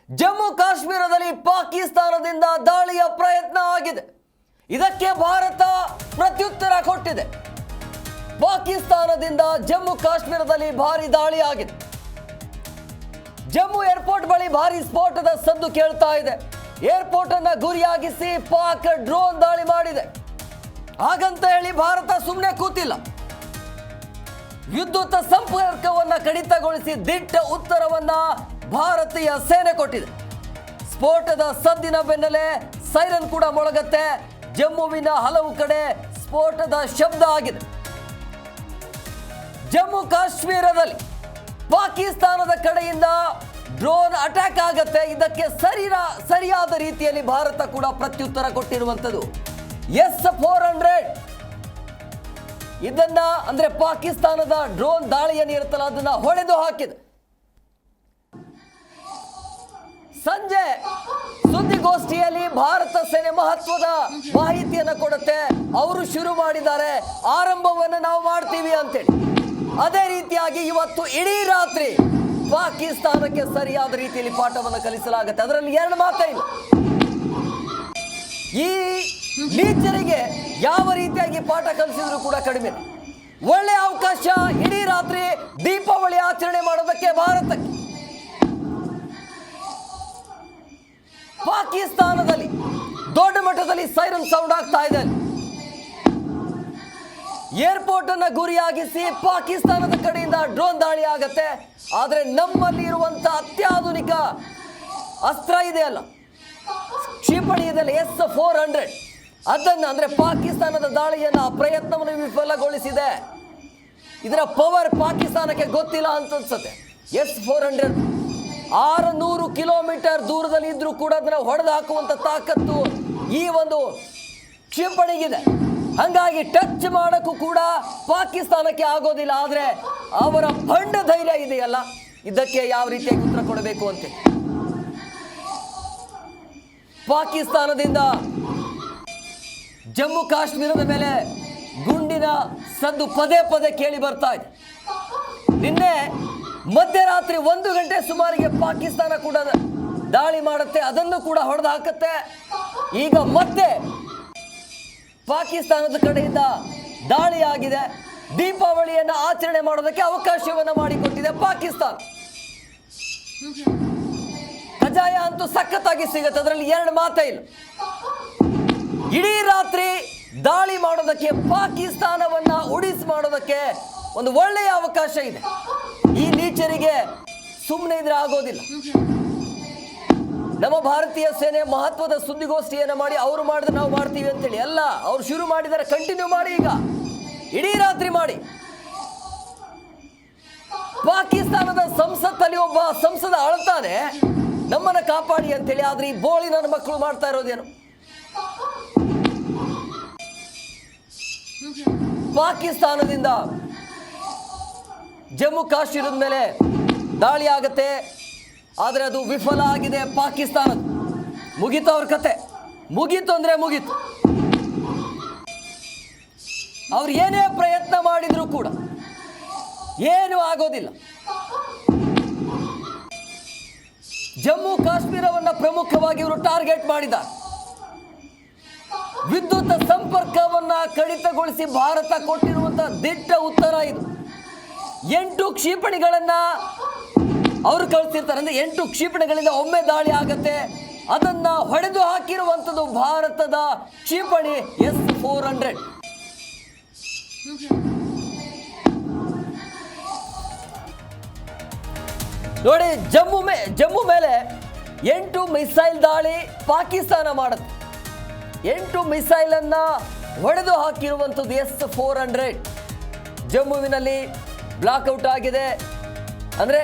ಜಮ್ಮು ಕಾಶ್ಮೀರದಲ್ಲಿ ಪಾಕಿಸ್ತಾನದಿಂದ ದಾಳಿಯ ಪ್ರಯತ್ನ ಆಗಿದೆ. ಇದಕ್ಕೆ ಭಾರತ ಪ್ರತ್ಯುತ್ತರ ಕೊಟ್ಟಿದೆ. ಪಾಕಿಸ್ತಾನದಿಂದ ಜಮ್ಮು ಕಾಶ್ಮೀರದಲ್ಲಿ ಭಾರಿ ದಾಳಿ ಆಗಿದೆ. ಜಮ್ಮು ಏರ್ಪೋರ್ಟ್ ಬಳಿ ಭಾರಿ ಸ್ಫೋಟದ ಸದ್ದು ಕೇಳ್ತಾ ಇದೆ. ಏರ್ಪೋರ್ಟ್ ಅನ್ನ ಗುರಿಯಾಗಿಸಿ ಪಾಕ್ ಡ್ರೋನ್ ದಾಳಿ ಮಾಡಿದೆ. ಹಾಗಂತ ಹೇಳಿ ಭಾರತ ಸುಮ್ಮನೆ ಕೂತಿಲ್ಲ. ವಿದ್ಯುತ್ ಸಂಪರ್ಕವನ್ನ ಕಡಿತಗೊಳಿಸಿ ದಿಟ್ಟ ಉತ್ತರವನ್ನ ಭಾರತೀಯ ಸೇನೆ ಕೊಟ್ಟಿದೆ. ಸ್ಫೋಟದ ಸದ್ದಿನ ಬೆನ್ನಲ್ಲೇ ಸೈರನ್ ಕೂಡ ಮೊಳಗತ್ತೆ. ಜಮ್ಮುವಿನ ಹಲವು ಕಡೆ ಸ್ಫೋಟದ ಶಬ್ದ ಆಗಿದೆ. ಜಮ್ಮು ಕಾಶ್ಮೀರದಲ್ಲಿ ಪಾಕಿಸ್ತಾನದ ಕಡೆಯಿಂದ ಡ್ರೋನ್ ಅಟ್ಯಾಕ್ ಆಗತ್ತೆ. ಇದಕ್ಕೆ ಸರಿಯಾದ ರೀತಿಯಲ್ಲಿ ಭಾರತ ಕೂಡ ಪ್ರತ್ಯುತ್ತರ ಕೊಟ್ಟಿರುವಂಥದ್ದು. S-400 ಇದನ್ನ ಅಂದ್ರೆ ಪಾಕಿಸ್ತಾನದ ಡ್ರೋನ್ ದಾಳಿಯನ್ನು ಇರುತ್ತಲ್ಲ ಅದನ್ನ ಹೊಡೆದು ಹಾಕಿದೆ. ಸಂಜೆ ಸುದ್ದಿಗೋಷ್ಠಿಯಲ್ಲಿ ಭಾರತ ಸೇನೆ ಮಹತ್ವದ ಮಾಹಿತಿಯನ್ನು ಕೊಡುತ್ತೆ. ಅವರು ಶುರು ಮಾಡಿದ್ದಾರೆ, ಆರಂಭವನ್ನು ನಾವು ಮಾಡ್ತೀವಿ ಅಂತೇಳಿ. ಅದೇ ರೀತಿಯಾಗಿ ಇವತ್ತು ಇಡೀ ರಾತ್ರಿ ಪಾಕಿಸ್ತಾನಕ್ಕೆ ಸರಿಯಾದ ರೀತಿಯಲ್ಲಿ ಪಾಠವನ್ನು ಕಲಿಸಲಾಗುತ್ತೆ. ಅದರಲ್ಲಿ ಎರಡು ಮಾತೇ ಇಲ್ಲ. ಈ ನೀಚರಿಗೆ ಯಾವ ರೀತಿಯಾಗಿ ಪಾಠ ಕಲಿಸಿದ್ರು ಕೂಡ ಕಡಿಮೆ. ಒಳ್ಳೆ ಅವಕಾಶ ಇಡೀ ರಾತ್ರಿ ದೀಪಾವಳಿ ಆಚರಣೆ ಮಾಡೋದಕ್ಕೆ ಭಾರತಕ್ಕೆ. ಪಾಕಿಸ್ತಾನದಲ್ಲಿ ದೊಡ್ಡ ಮಟ್ಟದಲ್ಲಿ ಸೈರನ್ ಸೌಂಡ್ ಆಗ್ತಾ ಇದೆ. ಏರ್ಪೋರ್ಟ್ ಅನ್ನ ಗುರಿಯಾಗಿಸಿ ಪಾಕಿಸ್ತಾನದ ಕಡೆಯಿಂದ ಡ್ರೋನ್ ದಾಳಿ ಆಗತ್ತೆ. ಆದ್ರೆ ನಮ್ಮಲ್ಲಿ ಇರುವಂತಹ ಅತ್ಯಾಧುನಿಕ ಅಸ್ತ್ರ ಇದೆಯಲ್ಲ, ಕ್ಷಿಪಣಿ ಇದೆಯಲ್ಲ, S-400 ಅದನ್ನ ಅಂದ್ರೆ ಪಾಕಿಸ್ತಾನದ ದಾಳಿಯನ್ನ ಪ್ರಯತ್ನವನ್ನು ವಿಫಲಗೊಳಿಸಿದೆ. ಇದರ ಪವರ್ ಪಾಕಿಸ್ತಾನಕ್ಕೆ ಗೊತ್ತಿಲ್ಲ ಅಂತ ಅನ್ಸುತ್ತೆ. S-400 600 ಕಿಲೋಮೀಟರ್ ದೂರದಲ್ಲಿ ಇದ್ರೂ ಕೂಡ ಅದನ್ನ ಹೊಡೆದು ಹಾಕುವಂತ ತಾಕತ್ತು ಈ ಒಂದು ಕ್ಷಿಪಣಿಗಿದೆ. ಹಂಗಾಗಿ ಟಚ್ ಮಾಡಕ್ಕೂ ಕೂಡ ಪಾಕಿಸ್ತಾನಕ್ಕೆ ಆಗೋದಿಲ್ಲ. ಆದ್ರೆ ಅವರ ಭಂಡ ಧೈರ್ಯ ಇದೆಯಲ್ಲ, ಇದಕ್ಕೆ ಯಾವ ರೀತಿಯಾಗಿ ಉತ್ತರ ಕೊಡಬೇಕು ಅಂತ. ಪಾಕಿಸ್ತಾನದಿಂದ ಜಮ್ಮು ಕಾಶ್ಮೀರದ ಮೇಲೆ ಗುಂಡಿನ ಸದ್ದು ಪದೇ ಪದೇ ಕೇಳಿ ಬರ್ತಾ ಇದೆ. ನಿನ್ನೆ ಮಧ್ಯರಾತ್ರಿ 1 ಗಂಟೆ ಸುಮಾರಿಗೆ ಪಾಕಿಸ್ತಾನ ಕೂಡ ದಾಳಿ ಮಾಡುತ್ತೆ, ಅದನ್ನು ಕೂಡ ಹೊಡೆದು ಹಾಕುತ್ತೆ. ಈಗ ಮತ್ತೆ ಪಾಕಿಸ್ತಾನದ ಕಡೆಯಿಂದ ದಾಳಿ ಆಗಿದೆ. ದೀಪಾವಳಿಯನ್ನು ಆಚರಣೆ ಮಾಡೋದಕ್ಕೆ ಅವಕಾಶವನ್ನು ಮಾಡಿಕೊಟ್ಟಿದೆ ಪಾಕಿಸ್ತಾನ. ಕಜಾಯ ಅಂತೂ ಸಖತ್ತಾಗಿ ಸಿಗುತ್ತೆ, ಅದರಲ್ಲಿ ಎರಡು ಮಾತೇ ಇಲ್ಲ. ಇಡೀ ರಾತ್ರಿ ದಾಳಿ ಮಾಡೋದಕ್ಕೆ, ಪಾಕಿಸ್ತಾನವನ್ನ ಉಡಿಸ್ ಮಾಡೋದಕ್ಕೆ ಒಂದು ಒಳ್ಳೆಯ ಅವಕಾಶ ಇದೆ. ಈ ನೀಚರಿಗೆ ಸುಮ್ಮನೆ ಇದ್ರೆ ಆಗೋದಿಲ್ಲ. ನಮ್ಮ ಭಾರತೀಯ ಸೇನೆ ಮಹತ್ವದ ಸುದ್ದಿಗೋಷ್ಠಿಯನ್ನು ಮಾಡಿ ಅವರು ಮಾಡಿದ್ರೆ ನಾವು ಮಾಡ್ತೀವಿ ಅಂತೇಳಿ ಅಲ್ಲ, ಅವ್ರು ಶುರು ಮಾಡಿದರೆ ಕಂಟಿನ್ಯೂ ಮಾಡಿ. ಈಗ ಇಡೀ ರಾತ್ರಿ ಮಾಡಿ. ಪಾಕಿಸ್ತಾನದ ಸಂಸತ್ತಲ್ಲಿ ಒಬ್ಬ ಸಂಸದ ಅಳ್ತಾನೆ ನಮ್ಮನ್ನ ಕಾಪಾಡಿ ಅಂತೇಳಿ. ಆದ್ರೆ ಈ ಬೋಳಿ ನನ್ನ ಮಕ್ಕಳು ಮಾಡ್ತಾ ಇರೋದೇನು? ಪಾಕಿಸ್ತಾನದಿಂದ ಜಮ್ಮು ಕಾಶ್ಮೀರದ ಮೇಲೆ ದಾಳಿ ಆಗತ್ತೆ, ಆದರೆ ಅದು ವಿಫಲ ಆಗಿದೆ. ಪಾಕಿಸ್ತಾನದ ಮುಗೀತು, ಅವ್ರ ಕತೆ ಮುಗೀತು ಅಂದ್ರೆ ಮುಗೀತು. ಅವ್ರು ಏನೇ ಪ್ರಯತ್ನ ಮಾಡಿದ್ರು ಕೂಡ ಏನು ಆಗೋದಿಲ್ಲ. ಜಮ್ಮು ಕಾಶ್ಮೀರವನ್ನ ಪ್ರಮುಖವಾಗಿ ಇವರು ಟಾರ್ಗೆಟ್ ಮಾಡಿದ್ದಾರೆ. ವಿದ್ಯುತ್ ಸಂಪರ್ಕವನ್ನ ಕಡಿತಗೊಳಿಸಿ ಭಾರತ ಕೊಟ್ಟಿರುವಂತಹ ದಿಟ್ಟ ಉತ್ತರ ಇದು. 8 ಕ್ಷಿಪಣಿಗಳನ್ನ ಅವರು ಕಳಿಸಿರ್ತಾರೆ. ಅಂದ್ರೆ 8 ಕ್ಷಿಪಣಿಗಳಿಂದ ಒಮ್ಮೆ ದಾಳಿ ಆಗತ್ತೆ. ಅದನ್ನ ಹೊಡೆದು ಹಾಕಿರುವಂಥದ್ದು ಭಾರತದ ಕ್ಷಿಪಣಿ S-400. ನೋಡಿ, ಜಮ್ಮು ಮೇಲೆ 8 ಮಿಸೈಲ್ ದಾಳಿ ಪಾಕಿಸ್ತಾನ ಮಾಡುತ್ತೆ. 8 ಮಿಸೈಲ್ ಅನ್ನ ಹೊಡೆದು ಹಾಕಿರುವಂಥದ್ದು S-400. ಜಮ್ಮುವಿನಲ್ಲಿ ಬ್ಲಾಕ್ಔಟ್ ಆಗಿದೆ, ಅಂದ್ರೆ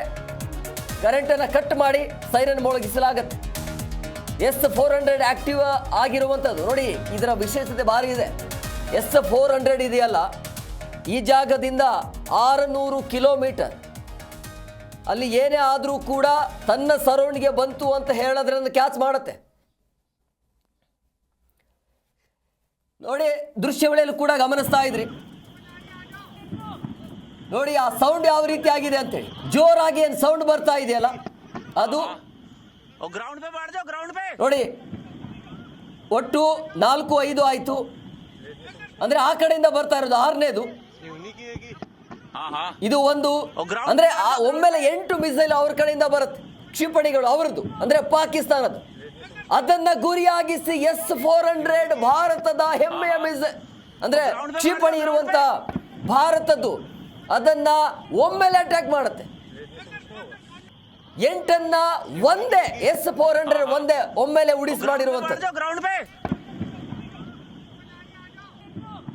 ಕರೆಂಟನ್ನು ಕಟ್ ಮಾಡಿ ಸೈರನ್ ಮೊಳಗಿಸಲಾಗತ್ತೆ. S-400 ಆಕ್ಟಿವ್ ಆಗಿರುವಂಥದ್ದು. ನೋಡಿ, ಇದರ ವಿಶೇಷತೆ ಭಾರಿ ಇದೆ. S-400 ಇದೆಯಲ್ಲ, ಈ ಜಾಗದಿಂದ 600 ಕಿಲೋಮೀಟರ್ ಅಲ್ಲಿ ಏನೇ ಆದರೂ ಕೂಡ ತನ್ನ ಸರೌಂಡ್ಗೆ ಬಂತು ಅಂತ ಹೇಳಿದ್ರನ್ನು ಕ್ಯಾಚ್ ಮಾಡುತ್ತೆ. ನೋಡಿ, ದೃಶ್ಯಾವಳಿಯಲ್ಲಿ ಕೂಡ ಗಮನಿಸ್ತಾ ಇದ್ರಿ. ನೋಡಿ ಆ ಸೌಂಡ್ ಯಾವ ರೀತಿ ಆಗಿದೆ ಅಂತೇಳಿ. ಜೋರಾಗಿ ಏನು ಸೌಂಡ್ ಬರ್ತಾ ಇದೆಯಲ್ಲ ಅದು ग्राउंड पे बैठ जाओ, ग्राउंड पे। ನೋಡಿ, ಒಟ್ಟು 4-5 ಆಯ್ತು. ಅಂದ್ರೆ ಆ ಕಡೆಯಿಂದ ಬರ್ತಾ ಇರೋದು 6ನೇದು. ಇದು ಒಂದು. ಅಂದ್ರೆ ಒಮ್ಮೆಲೆ 8 ಮಿಸೈಲ್ ಅವ್ರ ಕಡೆಯಿಂದ ಬರುತ್ತೆ, ಕ್ಷಿಪಣಿಗಳು ಅವರದ್ದು, ಅಂದ್ರೆ ಪಾಕಿಸ್ತಾನದ್ದು. ಅದನ್ನ ಗುರಿಯಾಗಿಸಿ S-400 ಭಾರತದ ಹೆಮ್ಮೆಯ ಮಿಸೈಲ್, ಅಂದ್ರೆ ಕ್ಷಿಪಣಿ ಇರುವಂತ ಭಾರತದ್ದು, ಅದನ್ನ ಒಮ್ಮೆಲೆ ಅಟ್ಯಾಕ್ ಮಾಡುತ್ತೆ. 8 ಒಂದೇ S-400 ಒಂದೇ ಒಮ್ಮೆಲೆ ಉಡಿಸಿ ಮಾಡಿರುವಂಥದ್ದು.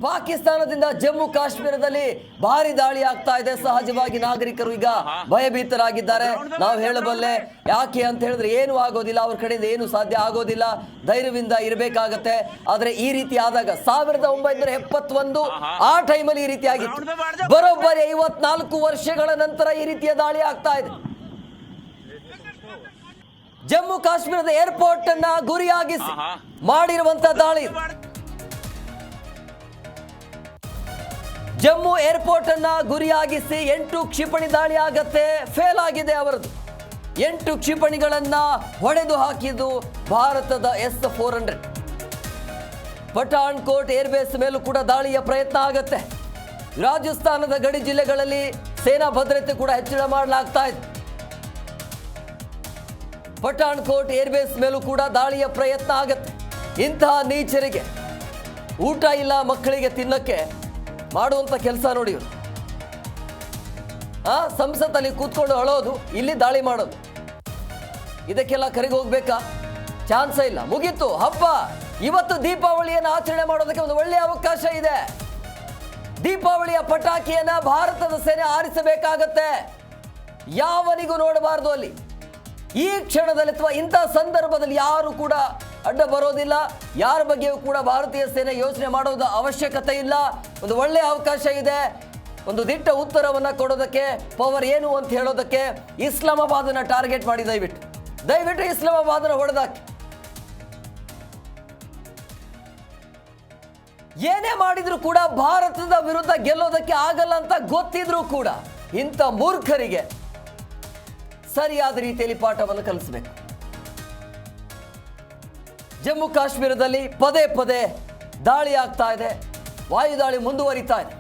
ಪಾಕಿಸ್ತಾನದಿಂದ ಜಮ್ಮು ಕಾಶ್ಮೀರದಲ್ಲಿ ಭಾರಿ ದಾಳಿ ಆಗ್ತಾ ಇದೆ. ಸಹಜವಾಗಿ ನಾಗರಿಕರು ಈಗ ಭಯಭೀತರಾಗಿದ್ದಾರೆ. ನಾವು ಹೇಳಬಲ್ಲೆ, ಯಾಕೆ ಅಂತ ಹೇಳಿದ್ರೆ ಏನು ಆಗೋದಿಲ್ಲ, ಅವ್ರ ಕಡೆಯಿಂದ ಏನು ಸಾಧ್ಯ ಆಗೋದಿಲ್ಲ, ಧೈರ್ಯದಿಂದ ಇರಬೇಕಾಗತ್ತೆ. ಆದ್ರೆ ಈ ರೀತಿ ಆದಾಗ 1971 ಆ ಟೈಮಲ್ಲಿ ಈ ರೀತಿ ಆಗಿತ್ತು. ಬರೋಬ್ಬರಿ 54 ವರ್ಷಗಳ ನಂತರ ಈ ರೀತಿಯ ದಾಳಿ ಆಗ್ತಾ ಇದೆ. ಜಮ್ಮು ಕಾಶ್ಮೀರದ ಏರ್ಪೋರ್ಟ್ ಅನ್ನ ಗುರಿಯಾಗಿಸಿ ಮಾಡಿರುವಂತ ದಾಳಿ. ಜಮ್ಮು ಏರ್ಪೋರ್ಟ್ ಅನ್ನ ಗುರಿಯಾಗಿಸಿ 8 ಕ್ಷಿಪಣಿ ದಾಳಿ ಆಗತ್ತೆ. ಫೇಲ್ ಆಗಿದೆ ಅವರದು. 8 ಕ್ಷಿಪಣಿಗಳನ್ನ ಹೊಡೆದು ಹಾಕಿದ್ದು ಭಾರತದ S-400. ಪಠಾಣ್ಕೋಟ್ ಏರ್ಬೇಸ್ ಮೇಲೂ ಕೂಡ ದಾಳಿಯ ಪ್ರಯತ್ನ ಆಗತ್ತೆ. ರಾಜಸ್ಥಾನದ ಗಡಿ ಜಿಲ್ಲೆಗಳಲ್ಲಿ ಸೇನಾ ಭದ್ರತೆ ಕೂಡ ಹೆಚ್ಚಳ ಮಾಡಲಾಗ್ತಾ ಇದೆ. ಪಠಾಣ್ಕೋಟ್ ಏರ್ಬೇಸ್ ಮೇಲೂ ಕೂಡ ದಾಳಿಯ ಪ್ರಯತ್ನ ಆಗತ್ತೆ. ಇಂತಹ ನೀಚರಿಗೆ ಊಟ ಇಲ್ಲ ಮಕ್ಕಳಿಗೆ ತಿನ್ನಕ್ಕೆ ಮಾಡುವಂತ ಕೆಲಸ ನೋಡಿ. ಸಂಸತ್ತಲ್ಲಿ ಕೂತ್ಕೊಂಡು ಅಳೋದು, ಇಲ್ಲಿ ದಾಳಿ ಮಾಡೋದು, ಇದಕ್ಕೆಲ್ಲ ಕರೆಗೆ ಹೋಗ್ಬೇಕಾ? ಚಾನ್ಸೇ ಇಲ್ಲ. ಮುಗೀತು ಹಬ್ಬ. ಇವತ್ತು ದೀಪಾವಳಿಯನ್ನು ಆಚರಣೆ ಮಾಡೋದಕ್ಕೆ ಒಂದು ಒಳ್ಳೆಯ ಅವಕಾಶ ಇದೆ. ದೀಪಾವಳಿಯ ಪಟಾಕಿಯನ್ನ ಭಾರತದ ಸೇನೆ ಆರಿಸಬೇಕಾಗತ್ತೆ. ಯಾವನಿಗೂ ನೋಡಬಾರದು ಅಲ್ಲಿ. ಈ ಕ್ಷಣದಲ್ಲಿ ಅಥವಾ ಇಂತಹ ಸಂದರ್ಭದಲ್ಲಿ ಯಾರು ಕೂಡ ಅಡ್ಡ ಬರೋದಿಲ್ಲ. ಯಾರ ಬಗ್ಗೆಯೂ ಕೂಡ ಭಾರತೀಯ ಸೇನೆ ಯೋಚನೆ ಮಾಡೋದು ಅವಶ್ಯಕತೆ ಇಲ್ಲ. ಒಂದು ಒಳ್ಳೆಯ ಅವಕಾಶ ಇದೆ, ಒಂದು ದಿಟ್ಟ ಉತ್ತರವನ್ನ ಕೊಡೋದಕ್ಕೆ, ಪವರ್ ಏನು ಅಂತ ಹೇಳೋದಕ್ಕೆ. ಇಸ್ಲಾಮಾಬಾದನ್ನ ಟಾರ್ಗೆಟ್ ಮಾಡಿ ದಯವಿಟ್ಟು ಇಸ್ಲಾಮಾಬಾದನ್ನ ಹೊಡೆದಾಕಿ. ಏನೇ ಮಾಡಿದ್ರು ಕೂಡ ಭಾರತದ ವಿರುದ್ಧ ಗೆಲ್ಲೋದಕ್ಕೆ ಆಗಲ್ಲ ಅಂತ ಗೊತ್ತಿದ್ರೂ ಕೂಡ ಇಂಥ ಮೂರ್ಖರಿಗೆ ಸರಿಯಾದ ರೀತಿಯಲ್ಲಿ ಪಾಠವನ್ನು ಕಲಿಸಬೇಕು. ಜಮ್ಮು ಕಾಶ್ಮೀರದಲ್ಲಿ ಪದೇ ಪದೇ ದಾಳಿ ಆಗ್ತಾ ಇದೆ, ವಾಯುದಾಳಿ ಮುಂದುವರಿತಾ ಇದೆ.